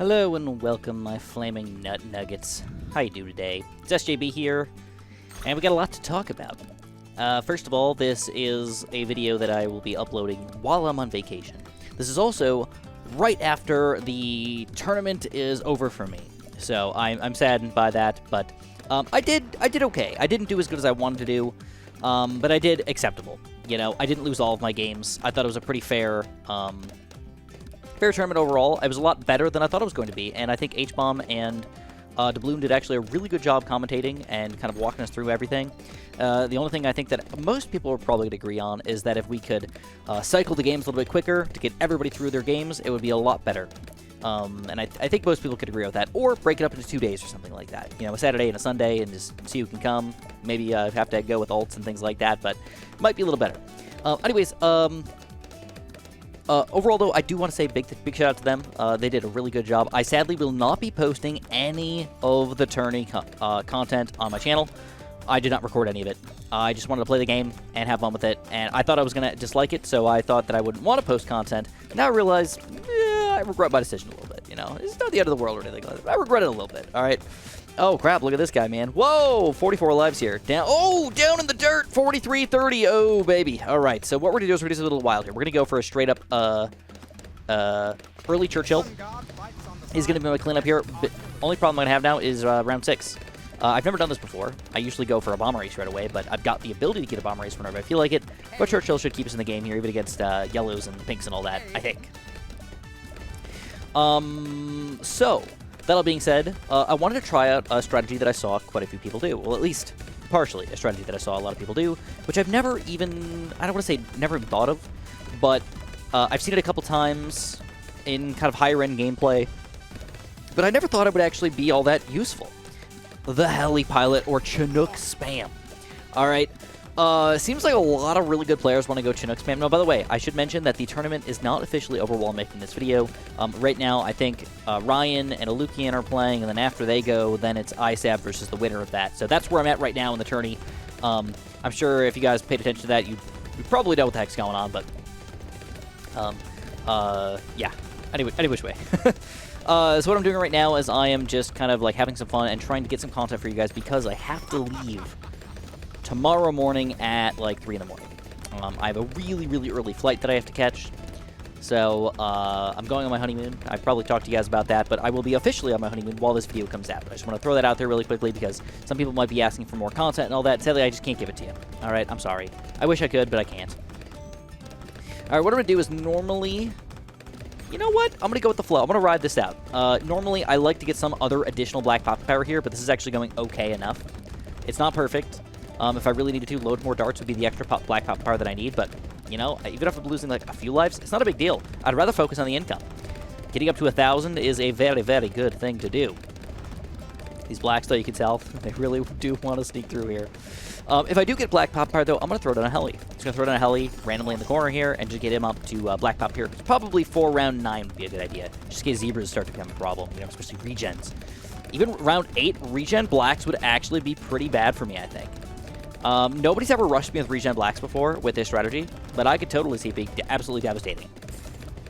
Hello and welcome, my flaming nut nuggets. How you do today? It's SJB here, and we got a lot to talk about. First of all, this is a video that I will be uploading while I'm on vacation. This is also right after the tournament is over for me, so I'm saddened by that. But I did okay. I didn't do as good as I wanted to do, but I did acceptable. You know, I didn't lose all of my games. I thought it was a pretty fair tournament overall. It was a lot better than I thought it was going to be, and I think H-Bomb and Bloons did actually a really good job commentating and kind of walking us through everything. The only thing I think that most people are probably going to agree on is that if we could cycle the games a little bit quicker to get everybody through their games, it would be a lot better. And I think most people could agree with that, or break it up into 2 days or something like that. You know, a Saturday and a Sunday, and just see who can come. Maybe have to go with ults and things like that, but it might be a little better. Overall, though, I do want to say big shout out to them. They did a really good job. I sadly will not be posting any of the tourney content on my channel. I did not record any of it. I just wanted to play the game and have fun with it, and I thought I was going to dislike it, so I thought that I wouldn't want to post content. Now I realize, I regret my decision a little bit, you know. It's not the end of the world or anything like that. I regret it a little bit, all right? Oh, crap, look at this guy, man. Whoa, 44 lives here. Down in the dirt, 43-30. Oh, baby. All right, so what we're going to do is we're going to do a little wild here. We're going to go for a straight-up early Churchill. He's going to be my cleanup here. But only problem I'm going to have now is round 6. I've never done this before. I usually go for a bomb race right away, but I've got the ability to get a bomb race whenever I feel like it. But Churchill should keep us in the game here, even against yellows and pinks and all that, I think. So, that all being said, I wanted to try out a strategy that I saw quite a few people do. Well, at least partially a strategy that I saw a lot of people do, which I've never even, I don't want to say never even thought of, but I've seen it a couple times in kind of higher-end gameplay, but I never thought it would actually be all that useful. The Heli Pilot, or Chinook spam. Alright, seems like a lot of really good players want to go Chinook spam. Now, by the way, I should mention that the tournament is not officially over while making this video. Right now, I think Ryan and Alukian are playing, and then after they go, then it's ISAB versus the winner of that. So that's where I'm at right now in the tourney. I'm sure if you guys paid attention to that, you probably know what the heck's going on, but yeah. Any which way. So what I'm doing right now is I am just kind of like having some fun and trying to get some content for you guys because I have to leave tomorrow morning at like 3 in the morning. I have a really, really early flight that I have to catch. So I'm going on my honeymoon. I've probably talked to you guys about that, but I will be officially on my honeymoon while this video comes out. I just want to throw that out there really quickly because some people might be asking for more content and all that. Sadly, I just can't give it to you. All right, I'm sorry. I wish I could, but I can't. All right, what I'm going to do is normally... You know what? I'm going to go with the flow. I'm going to ride this out. Normally, I like to get some other additional black pop power here, but this is actually going okay enough. It's not perfect. If I really needed to, load more darts would be the extra black pop power that I need, but, you know, even if I'm losing like a few lives, it's not a big deal. I'd rather focus on the income. Getting up to 1,000 is a very, very good thing to do. These blacks, though, you can tell, they really do want to sneak through here. If I do get black pop power, though, I'm going to throw down a Heli. I'm just going to throw down a Heli randomly in the corner here and just get him up to black pop here. Probably for round 9 would be a good idea. Just in case zebras start to become a problem, you know, especially regens. Even round 8, regen blacks would actually be pretty bad for me, I think. Nobody's ever rushed me with regen blacks before with this strategy, but I could totally see it being absolutely devastating.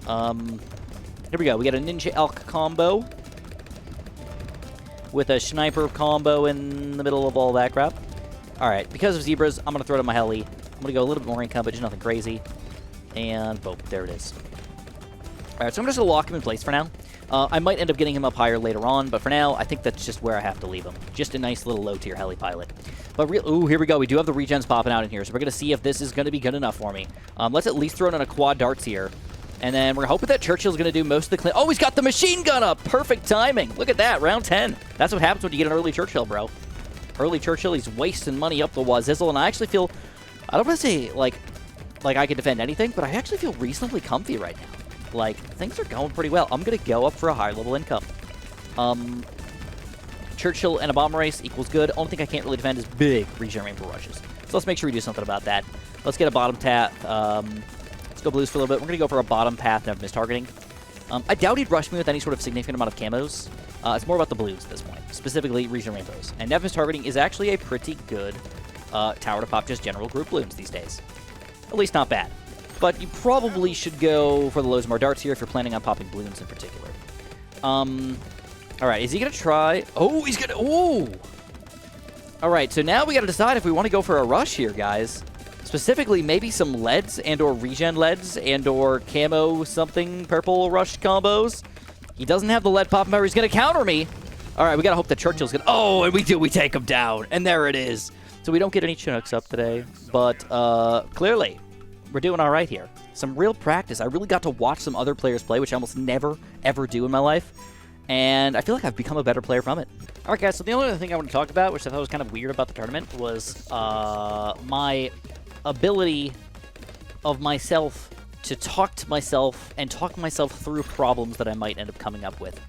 Here we go. We got a Ninja Elk combo with a Sniper combo in the middle of all that crap. Alright, because of zebras, I'm going to throw down my Heli. I'm going to go a little bit more income, but just nothing crazy. And, boom, there it is. Alright, so I'm just going to lock him in place for now. I might end up getting him up higher later on, but for now, I think that's just where I have to leave him. Just a nice little low-tier Heli pilot. But, ooh, here we go. We do have the regens popping out in here, so we're going to see if this is going to be good enough for me. Let's at least throw in a quad darts here. And then we're hoping that Churchill's going to do most of the clean. Oh, he's got the machine gun up! Perfect timing! Look at that, round 10. That's what happens when you get an early Churchill, bro. Early Churchill, he's wasting money up the wazizzle, and I actually feel, I don't want to say, like I can defend anything, but I actually feel reasonably comfy right now. Like, things are going pretty well. I'm going to go up for a high-level income. Churchill and a bomb race equals good. Only thing I can't really defend is big regen rainbow rushes. So let's make sure we do something about that. Let's get a bottom path. Let's go blues for a little bit. We're going to go for a bottom path and have mistargeting. I doubt he'd rush me with any sort of significant amount of camos. It's more about the blues at this point, specifically region rainbows. And Nevis targeting is actually a pretty good tower to pop just general group Bloons these days. At least not bad. But you probably should go for the loads more darts here if you're planning on popping Bloons in particular. All right, is he going to try? Oh, he's going to... Oh! All right, so now we got to decide if we want to go for a rush here, guys. Specifically, maybe some leads and/or regen leads and/or camo something purple rush combos. He doesn't have the lead popping power. He's going to counter me. All right, we got to hope that Churchill's going to... Oh, and we do. We take him down. And there it is. So we don't get any Chinooks up today. But clearly, we're doing all right here. Some real practice. I really got to watch some other players play, which I almost never, ever do in my life. And I feel like I've become a better player from it. All right, guys, so the only other thing I want to talk about, which I thought was kind of weird about the tournament, was my ability of myself to talk to myself and talk myself through problems that I might end up coming up with.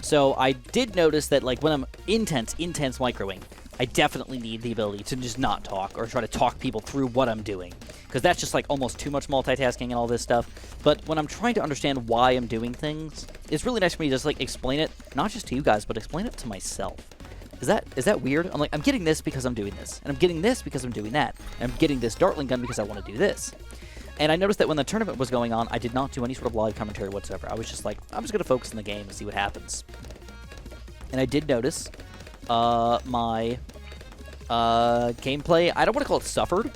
So I did notice that, like, when I'm intense microing, I definitely need the ability to just not talk or try to talk people through what I'm doing, because that's just, like, almost too much multitasking and all this stuff. But when I'm trying to understand why I'm doing things, it's really nice for me to just, like, explain it, not just to you guys, but explain it to myself. Is that weird? I'm like, I'm getting this because I'm doing this, and I'm getting this because I'm doing that, and I'm getting this Dartling gun because I want to do this. And I noticed that when the tournament was going on, I did not do any sort of live commentary whatsoever. I was just like, I'm just going to focus on the game and see what happens. And I did notice my gameplay, I don't want to call it suffered,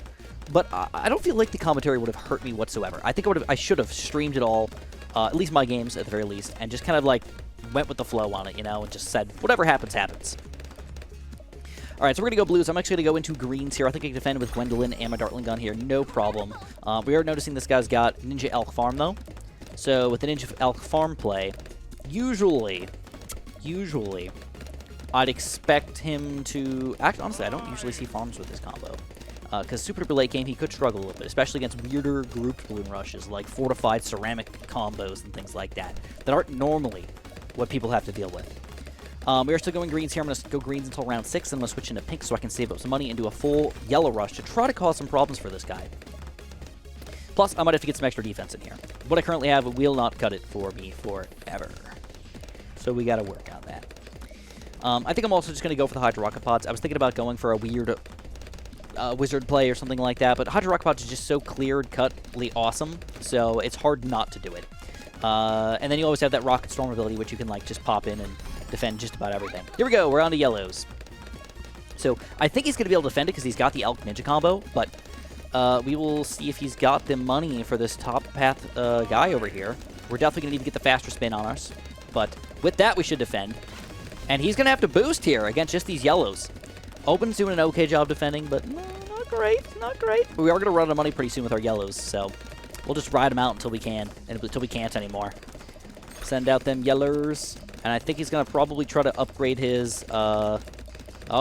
but I don't feel like the commentary would have hurt me whatsoever. I think I should have streamed it all, at least my games at the very least, and just kind of like went with the flow on it, you know, and just said, whatever happens, happens. All right, so we're going to go blues. I'm actually going to go into greens here. I think I can defend with Gwendolyn and my Dartling gun here. No problem. We are noticing this guy's got Ninja Elk Farm, though. So with the Ninja Elk Farm play, usually, I'd expect him to... Actually, honestly, I don't usually see farms with this combo. Because super duper late game, he could struggle a little bit, especially against weirder grouped balloon rushes, like fortified ceramic combos and things like that aren't normally what people have to deal with. We are still going greens here. I'm going to go greens until round 6, and I'm going to switch into pink so I can save up some money and do a full yellow rush to try to cause some problems for this guy. Plus, I might have to get some extra defense in here. What I currently have will not cut it for me forever. So we got to work on that. I think I'm also just going to go for the Hydro Rocket Pods. I was thinking about going for a weird wizard play or something like that, but Hydro Rocket Pods is just so clear-cutly awesome, so it's hard not to do it. And then you always have that Rocket Storm ability, which you can like just pop in and defend just about everything. Here we go. We're on to yellows. So I think he's going to be able to defend it because he's got the Elk Ninja combo, but we will see if he's got the money for this top path guy over here. We're definitely going to need to get the faster spin on us, but with that we should defend. And he's going to have to boost here against just these yellows. Open's doing an okay job defending, but not great, not great. But we are going to run out of money pretty soon with our yellows, so we'll just ride them out until we can, and until we can't anymore. Send out them yellers. And I think he's going to probably try to upgrade his, oh,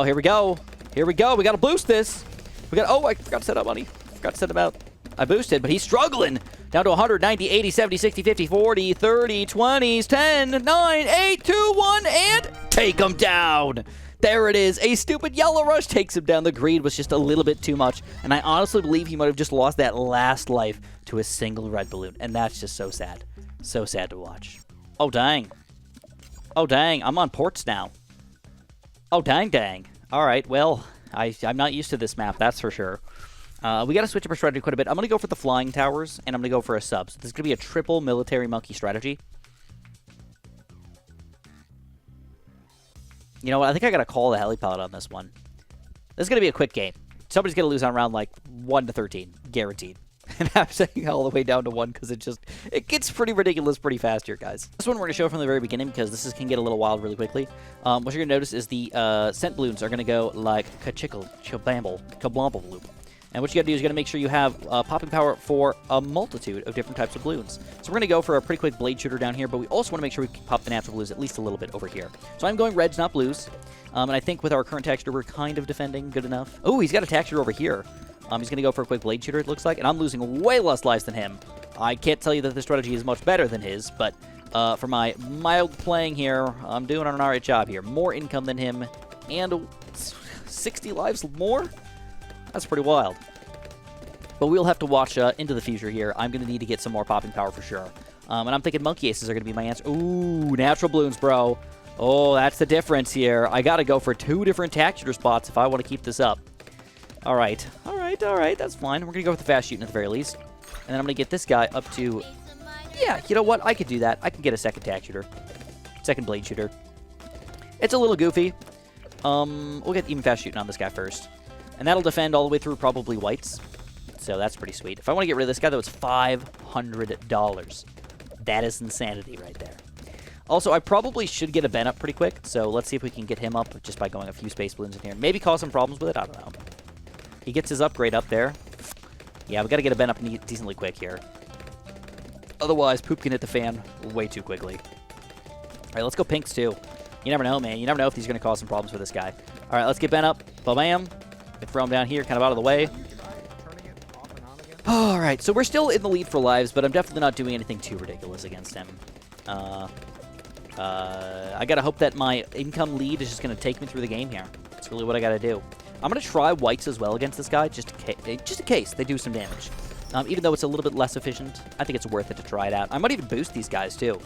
here we go. Here we go. We got to boost this. Oh, I forgot to set up money. Forgot to set him out. I boosted, but he's struggling. Down to 190, 80, 70, 60, 50, 40, 30, 20s, 10, 9, 8, 2, 1, and take him down. There it is. A stupid yellow rush takes him down. The greed was just a little bit too much. And I honestly believe he might have just lost that last life to a single red balloon. And that's just so sad. So sad to watch. Oh, dang. Oh, dang. I'm on ports now. Oh, dang. All right. Well, I'm not used to this map, that's for sure. We got to switch up our strategy quite a bit. I'm going to go for the flying towers, and I'm going to go for a sub. So this is going to be a triple military monkey strategy. You know what? I think I got to call the helipad on this one. This is going to be a quick game. Somebody's going to lose on round, like, 1 to 13. Guaranteed. And I'm saying all the way down to 1 because it gets pretty ridiculous pretty fast here, guys. This one we're going to show from the very beginning because this can get a little wild really quickly. What you're going to notice is the scent balloons are going to go like churchill, kablamble loop. And what you got to do is you got to make sure you have popping power for a multitude of different types of balloons. So we're going to go for a pretty quick blade shooter down here, but we also want to make sure we can pop the natural blues at least a little bit over here. So I'm going reds, not blues. And I think with our current texture, we're kind of defending good enough. Oh, he's got a texture over here. He's going to go for a quick blade shooter, it looks like, and I'm losing way less lives than him. I can't tell you that the strategy is much better than his, but for my mild playing here, I'm doing an alright job here. More income than him, and 60 lives more? That's pretty wild. But we'll have to watch into the future here. I'm going to need to get some more popping power for sure. And I'm thinking monkey aces are going to be my answer. Ooh, natural balloons, bro. Oh, that's the difference here. I got to go for 2 different tack spots if I want to keep this up. All right, that's fine. We're going to go with the fast shooting at the very least. And then I'm going to get this guy up to... Yeah, you know what? I could do that. I can get a second tack shooter. Second blade shooter. It's a little goofy. We'll get even fast shooting on this guy first. And that'll defend all the way through probably whites. So that's pretty sweet. If I want to get rid of this guy, though, it's $500. That is insanity right there. Also, I probably should get a Ben up pretty quick. So let's see if we can get him up just by going a few space balloons in here. Maybe cause some problems with it. I don't know. He gets his upgrade up there. Yeah, we got to get a Ben up decently quick here. Otherwise, poop can hit the fan way too quickly. All right, let's go pinks, too. You never know, man. You never know if he's going to cause some problems for this guy. All right, let's get Ben up. Ba-bam. Throw him down here, kind of out of the way. All right, so we're still in the lead for lives, but I'm definitely not doing anything too ridiculous against him. I got to hope that my income lead is just going to take me through the game here. That's really what I got to do. I'm going to try whites as well against this guy, just in case they do some damage. Even though it's a little bit less efficient, I think it's worth it to try it out. I might even boost these guys, too.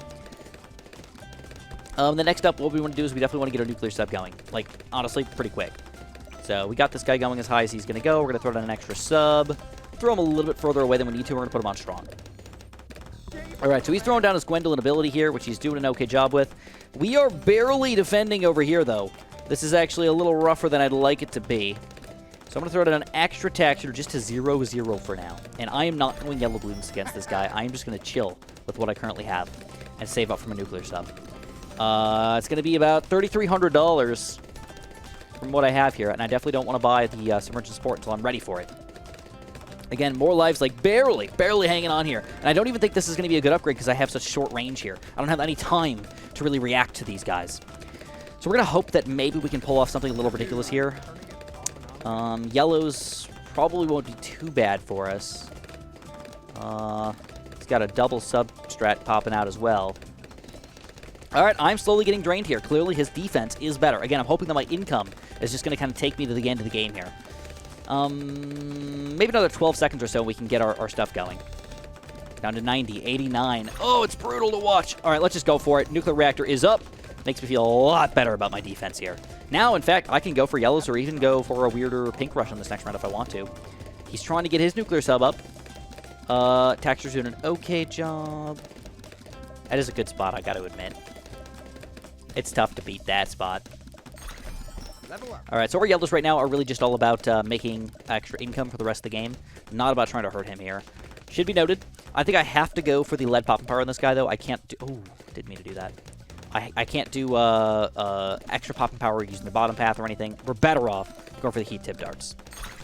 The next up, what we want to do is we definitely want to get our nuclear sub going. Like, honestly, pretty quick. So we got this guy going as high as he's going to go. We're going to throw down an extra sub. Throw him a little bit further away than we need to. We're going to put him on strong. All right, so he's throwing down his Gwendolyn ability here, which he's doing an okay job with. We are barely defending over here, though. This is actually a little rougher than I'd like it to be. So I'm going to throw down an extra taxer just to 0-0 for now. And I am not going yellow balloons against this guy. I am just going to chill with what I currently have and save up from a nuclear sub. It's going to be about $3,300 from what I have here, and I definitely don't want to buy the submerged support until I'm ready for it. Again, more lives, like barely hanging on here. And I don't even think this is going to be a good upgrade because I have such short range here. I don't have any time to really react to these guys. So we're going to hope that maybe we can pull off something a little ridiculous here. Yellows probably won't be too bad for us. He's got a double substrat popping out as well. All right, I'm slowly getting drained here. Clearly, his defense is better. Again, I'm hoping that my income is just going to kind of take me to the end of the game here. Maybe another 12 seconds or so, we can get our stuff going. Down to 90, 89. Oh, it's brutal to watch. All right, let's just go for it. Nuclear reactor is up. Makes me feel a lot better about my defense here. Now, in fact, I can go for yellows or even go for a weirder pink rush on this next round if I want to. He's trying to get his nuclear sub up. Taxer's doing an okay job. That is a good spot, I got to admit. It's tough to beat that spot. All right, so our yellows right now are really just all about making extra income for the rest of the game. Not about trying to hurt him here. Should be noted, I think I have to go for the lead popping power on this guy, though. I can't do... Oh, didn't mean to do that. I can't do extra popping power using the bottom path or anything. We're better off going for the heat tip darts.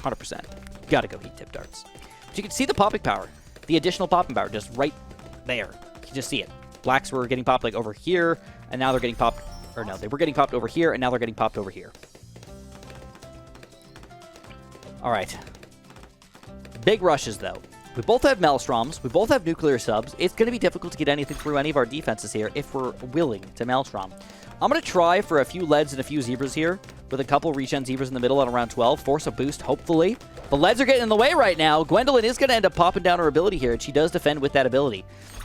100%. Got to go heat tip darts. But you can see the popping power. The additional popping power just right there. You can just see it. Blacks were getting popped like over here, and now they're getting popped... Or no, they were getting popped over here, and now they're getting popped over here. All right. Big rushes, though. We both have Maelstroms. We both have nuclear subs. It's going to be difficult to get anything through any of our defenses here if we're willing to Maelstrom. I'm going to try for a few leads and a few zebras here with a couple regen zebras in the middle at around 12. Force a boost, hopefully. The leads are getting in the way right now. Gwendolyn is going to end up popping down her ability here, and she does defend with that ability.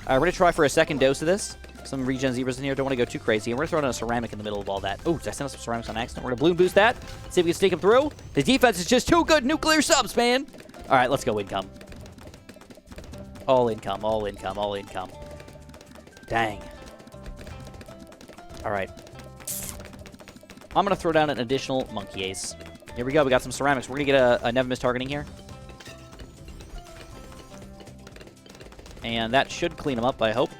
We're going to try for a second dose of this. Some regen zebras in here. Don't want to go too crazy. And we're going to throw down a ceramic in the middle of all that. Oh, did I send us some ceramics on accident? We're going to balloon boost that. See if we can sneak him through. His defense is just too good. Nuclear subs, man. All right, let's go income. All income, all income, all income. Dang. All right. I'm going to throw down an additional monkey ace. Here we go. We got some ceramics. We're going to get a never miss targeting here. And that should clean him up, I hope.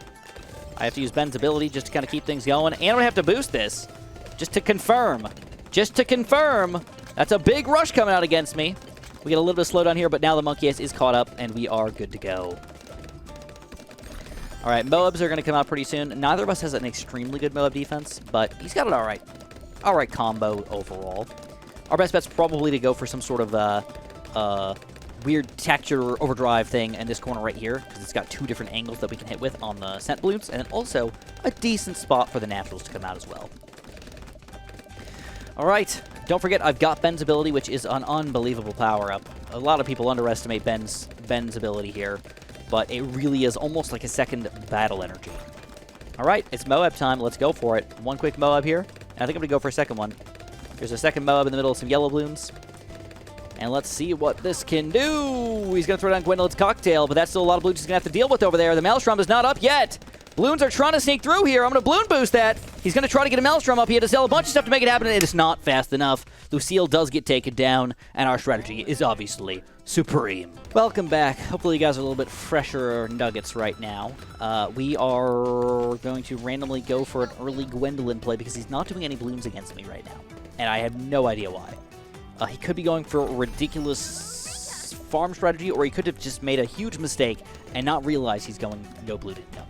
I have to use Ben's ability just to kind of keep things going. And I have to boost this just to confirm. Just to confirm. That's a big rush coming out against me. We get a little bit of slowdown here, but now the monkey ace is caught up, and we are good to go. All right, Moabs are going to come out pretty soon. Neither of us has an extremely good Moab defense, but he's got an all right combo overall. Our best bet's probably to go for some sort of weird texture overdrive thing in this corner right here, because it's got two different angles that we can hit with on the scent balloons, and then also a decent spot for the naturals to come out as well. All right, don't forget I've got Ben's ability, which is an unbelievable power-up. A lot of people underestimate Ben's ability here, but it really is almost like a second battle energy. All right, it's Moab time. Let's go for it. One quick Moab here, and I think I'm going to go for a second one. There's a second Moab in the middle of some yellow balloons. And let's see what this can do. He's going to throw down Gwendolyn's cocktail, but that's still a lot of balloons he's going to have to deal with over there. The Maelstrom is not up yet. Balloons are trying to sneak through here. I'm going to balloon boost that. He's going to try to get a Maelstrom up. He had to sell a bunch of stuff to make it happen, and it is not fast enough. Lucille does get taken down, and our strategy is obviously supreme. Welcome back. Hopefully you guys are a little bit fresher nuggets right now. We are going to randomly go for an early Gwendolyn play because he's not doing any Bloons against me right now, and I have no idea why. He could be going for a ridiculous farm strategy, or he could have just made a huge mistake and not realize he's going no blue income.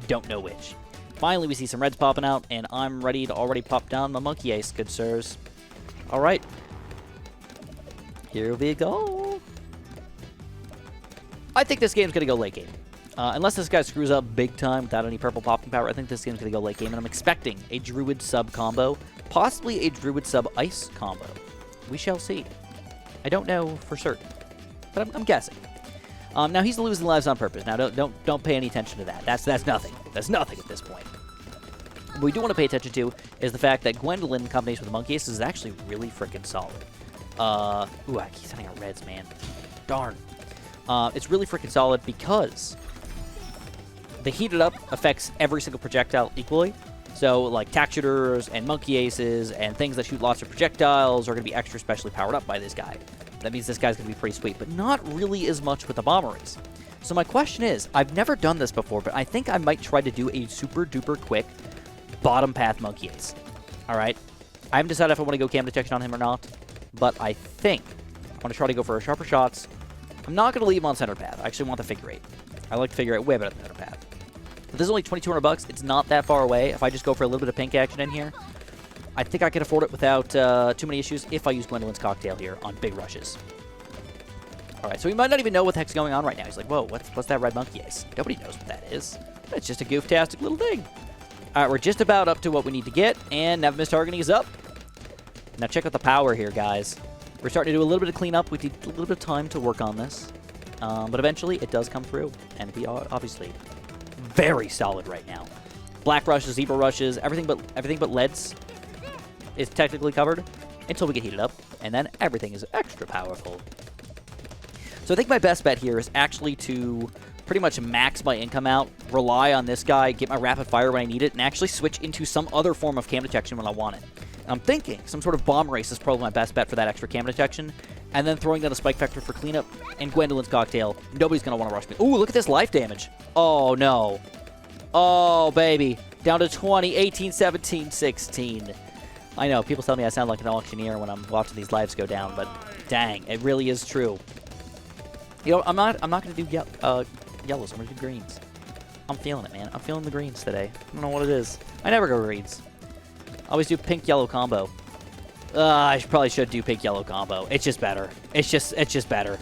Don't know which. Finally, we see some reds popping out, and I'm ready to already pop down my monkey ace, good sirs. All right. Here we go. I think this game's going to go late game. Unless this guy screws up big time without any purple popping power, I think this game's going to go late game, and I'm expecting a Druid sub combo, possibly a Druid sub ice combo. We shall see. I don't know for certain, but I'm guessing. Now he's losing lives on purpose. Now don't pay any attention to that. That's nothing. That's nothing at this point. What we do want to pay attention to is the fact that Gwendolyn in combination with Monkey Ace is actually really freaking solid. Ooh, I keep sending out reds, man. Darn. It's really freaking solid because the heated up affects every single projectile equally. So, like, tack shooters and monkey aces and things that shoot lots of projectiles are going to be extra specially powered up by this guy. That means this guy's going to be pretty sweet, but not really as much with the bomber ace. So my question is, I've never done this before, but I think I might try to do a super duper quick bottom path monkey ace. All right? I haven't decided if I want to go cam detection on him or not, but I think I want to try to go for sharper shots. I'm not going to leave him on center path. I actually want the figure eight. I like the figure eight way better than center path. But this is only $2,200. It's not that far away. If I just go for a little bit of pink action in here, I think I can afford it without too many issues if I use Gwendolyn's cocktail here on big rushes. All right, so he might not even know what the heck's going on right now. He's like, whoa, what's that red monkey ace? Nobody knows what that is. It's just a gooftastic little thing. All right, we're just about up to what we need to get, and Never Miss Targeting is up. Now check out the power here, guys. We're starting to do a little bit of cleanup. We need a little bit of time to work on this. But eventually, it does come through, and we are obviously very solid right now. Black rushes, zebra rushes, everything but leads is technically covered until we get heated up, and then everything is extra powerful. So I think my best bet here is actually to pretty much max my income out, rely on this guy, get my rapid fire when I need it, and actually switch into some other form of cam detection when I want it. And I'm thinking some sort of bomb race is probably my best bet for that extra cam detection, and then throwing down a spike vector for cleanup and Gwendolyn's cocktail. Nobody's going to want to rush me. Ooh, look at this life damage. Oh, no. Oh, baby. Down to 20, 18, 17, 16. I know, people tell me I sound like an auctioneer when I'm watching these lives go down, but dang, it really is true. You know, I'm not going to do yellows. I'm going to do greens. I'm feeling it, man. I'm feeling the greens today. I don't know what it is. I never go greens. I always do pink-yellow combo. I probably should do pink-yellow combo. It's just better. It's just better.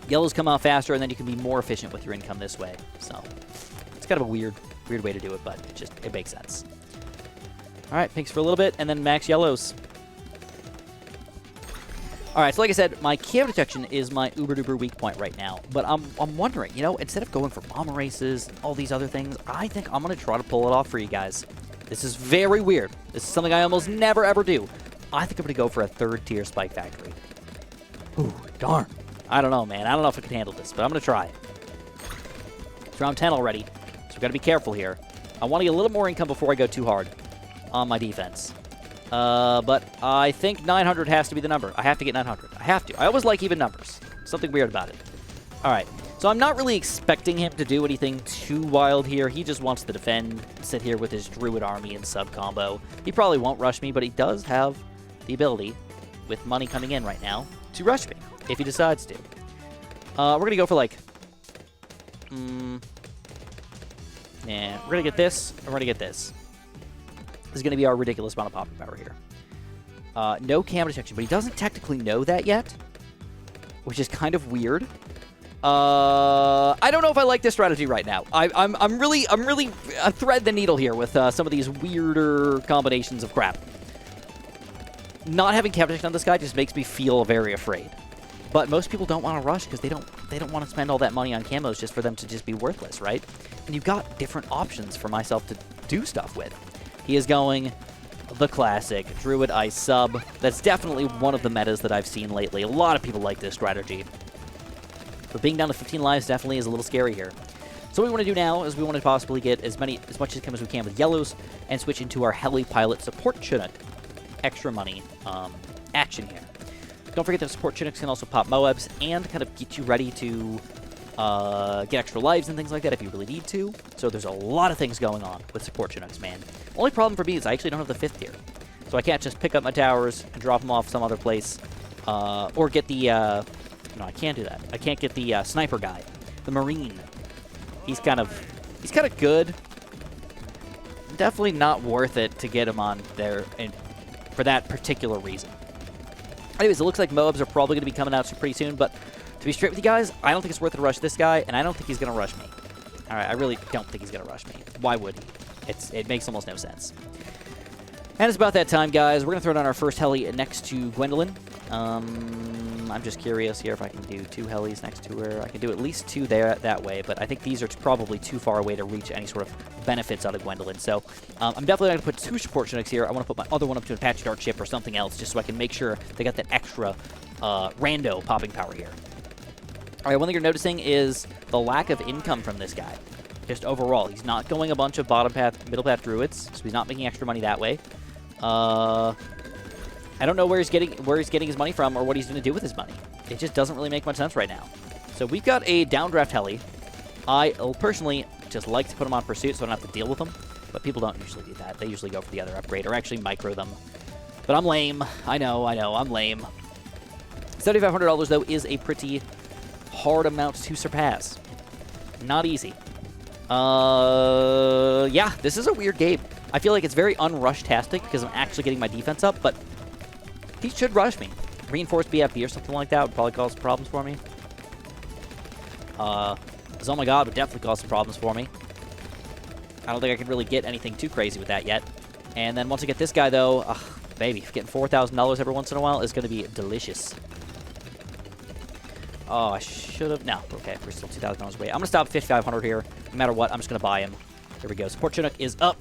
Yellows come out faster, and then you can be more efficient with your income this way. So, it's kind of a weird way to do it, but it makes sense. All right, pinks for a little bit, and then max yellows. All right, so like I said, my cam detection is my uber-duper weak point right now. But I'm wondering, you know, instead of going for bomber races and all these other things, I think I'm going to try to pull it off for you guys. This is very weird. This is something I almost never, ever do. I think I'm going to go for a third-tier Spike Factory. Ooh, darn. I don't know, man. I don't know if I can handle this, but I'm going to try. It's round 10 already, so we've got to be careful here. I want to get a little more income before I go too hard on my defense. But I think 900 has to be the number. I have to get 900. I have to. I always like even numbers. Something weird about it. All right. So I'm not really expecting him to do anything too wild here. He just wants to defend, sit here with his Druid army and sub combo. He probably won't rush me, but he does have the ability, with money coming in right now, to rush me if he decides to. We're going to go for like... yeah, we're going to get this, and we're going to get this. This is going to be our ridiculous amount of popping power here. No cam detection, but he doesn't technically know that yet, which is kind of weird. I don't know if I like this strategy right now. I'm really thread the needle here with some of these weirder combinations of crap. Not having cam detection on this guy just makes me feel very afraid. But most people don't want to rush because they don't want to spend all that money on camos just for them to just be worthless, right? And you've got different options for myself to do stuff with. He is going the classic Druid Ice sub. That's definitely one of the metas that I've seen lately. A lot of people like this strategy. But being down to 15 lives definitely is a little scary here. So what we want to do now is we want to possibly get as much income as we can with yellows and switch into our Heli Pilot support chinook. Extra money action here. Don't forget that support chinooks can also pop Moabs and kind of get you ready to get extra lives and things like that if you really need to. So there's a lot of things going on with support chinooks, man. Only problem for me is I actually don't have the 5th tier. So I can't just pick up my towers and drop them off some other place. Or get the... no, I can't do that. I can't get the sniper guy. The Marine. He's kind of good. Definitely not worth it to get him on there for that particular reason. Anyways, it looks like Moabs are probably going to be coming out pretty soon, but to be straight with you guys, I don't think it's worth it to rush this guy, and I don't think he's going to rush me. All right, I really don't think he's going to rush me. Why would he? It makes almost no sense. And it's about that time, guys. We're going to throw down our first heli next to Gwendolyn. I'm just curious here if I can do 2 helis next to her. I can do at least 2 there that way, but I think these are probably too far away to reach any sort of benefits out of Gwendolyn. So I'm definitely not going to put 2 support chinooks here. I want to put my other one up to an Apache Dart ship or something else just so I can make sure they got that extra rando popping power here. All right, one thing you're noticing is the lack of income from this guy. Just overall, he's not going a bunch of bottom path, middle path druids, so he's not making extra money that way. I don't know where he's getting his money from or what he's going to do with his money. It just doesn't really make much sense right now. So we've got a downdraft heli. I personally just like to put them on pursuit so I don't have to deal with them, but people don't usually do that. They usually go for the other upgrade or actually micro them. But I'm lame. I know, I'm lame. $7,500 though is a pretty hard amount to surpass. Not easy. Yeah, this is a weird game. I feel like it's very unrush-tastic because I'm actually getting my defense up, but he should rush me. Reinforced BFB or something like that would probably cause some problems for me. Oh my god, would definitely cause some problems for me. I don't think I can really get anything too crazy with that yet. And then once I get this guy, though, baby, getting $4,000 every once in a while is going to be delicious. Oh, I should have... No, okay, we're still $2,000 away. I'm going to stop at 5,500 here. No matter what, I'm just going to buy him. There we go. Support Chinook is up.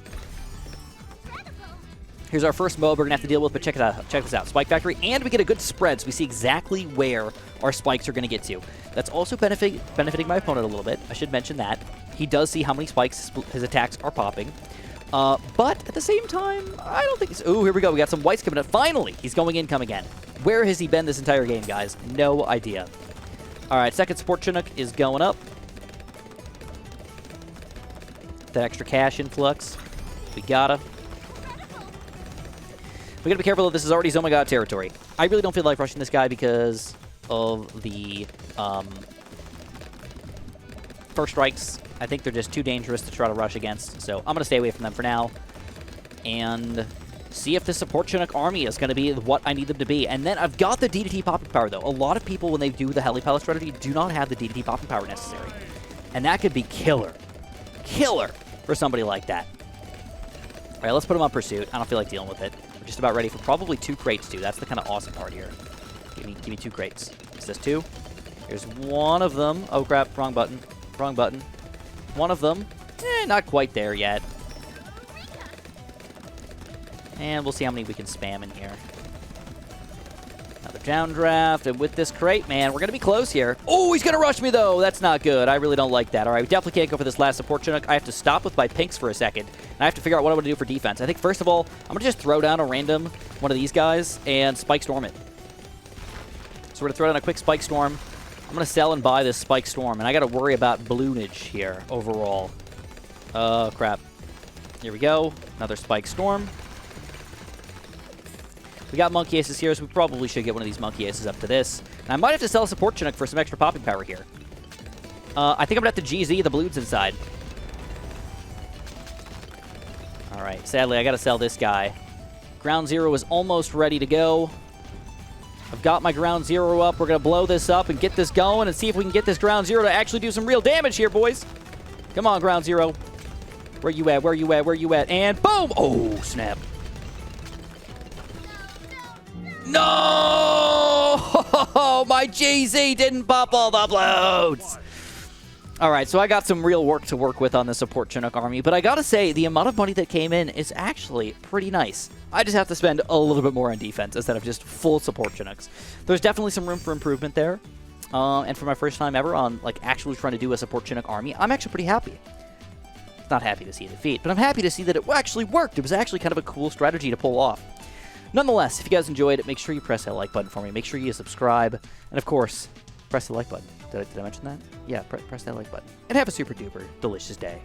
Here's our first mob we're going to have to deal with, but check it out. Check this out. Spike Factory, and we get a good spread, so we see exactly where our spikes are going to get to. That's also benefiting my opponent a little bit. I should mention that. He does see how many spikes his attacks are popping. But at the same time, I don't think... Ooh, here we go. We got some whites coming up. Finally, he's going in, come again. Where has he been this entire game, guys? No idea. All right, second support Chinook is going up. That extra cash influx. We gotta. We gotta be careful that this is already Oh My God territory. I really don't feel like rushing this guy because of the first strikes. I think they're just too dangerous to try to rush against, so I'm gonna stay away from them for now. And see if the support Chinook army is going to be what I need them to be. And then I've got the DDT popping power, though. A lot of people, when they do the Heli Pilot strategy, do not have the DDT popping power necessary. And that could be killer. Killer for somebody like that. All right, let's put him on pursuit. I don't feel like dealing with it. We're just about ready for probably 2 crates, too. That's the kind of awesome part here. Give me 2 crates. Is this 2? Here's one of them. Oh, crap. Wrong button. Wrong button. One of them. Not quite there yet. And we'll see how many we can spam in here. Another downdraft, and with this crate, man, we're going to be close here. Oh, he's going to rush me, though. That's not good. I really don't like that. All right, we definitely can't go for this last support Chinook. I have to stop with my pinks for a second, and I have to figure out what I want to do for defense. I think, first of all, I'm going to just throw down a random one of these guys and Spike Storm it. So we're going to throw down a quick Spike Storm. I'm going to sell and buy this Spike Storm, and I got to worry about balloonage here overall. Oh, crap. Here we go. Another Spike Storm. We got Monkey Aces here, so we probably should get one of these Monkey Aces up to this. And I might have to sell a support Chinook for some extra popping power here. I think I'm going to have to GZ the balloons inside. All right, sadly, I got to sell this guy. Ground Zero is almost ready to go. I've got my Ground Zero up. We're going to blow this up and get this going and see if we can get this Ground Zero to actually do some real damage here, boys. Come on, Ground Zero. Where you at? Where you at? Where you at? And boom! Oh, snap. No! My GZ didn't pop all the bloats! Alright, so I got some real work to work with on the support Chinook army, but I gotta say, the amount of money that came in is actually pretty nice. I just have to spend a little bit more on defense instead of just full support Chinooks. There's definitely some room for improvement there. And for my first time ever on like actually trying to do a support Chinook army, I'm actually pretty happy. Not happy to see a defeat, but I'm happy to see that it actually worked. It was actually kind of a cool strategy to pull off. Nonetheless, if you guys enjoyed it, make sure you press that like button for me. Make sure you subscribe. And of course, press the like button. Did I mention that? Yeah, press that like button. And have a super duper delicious day.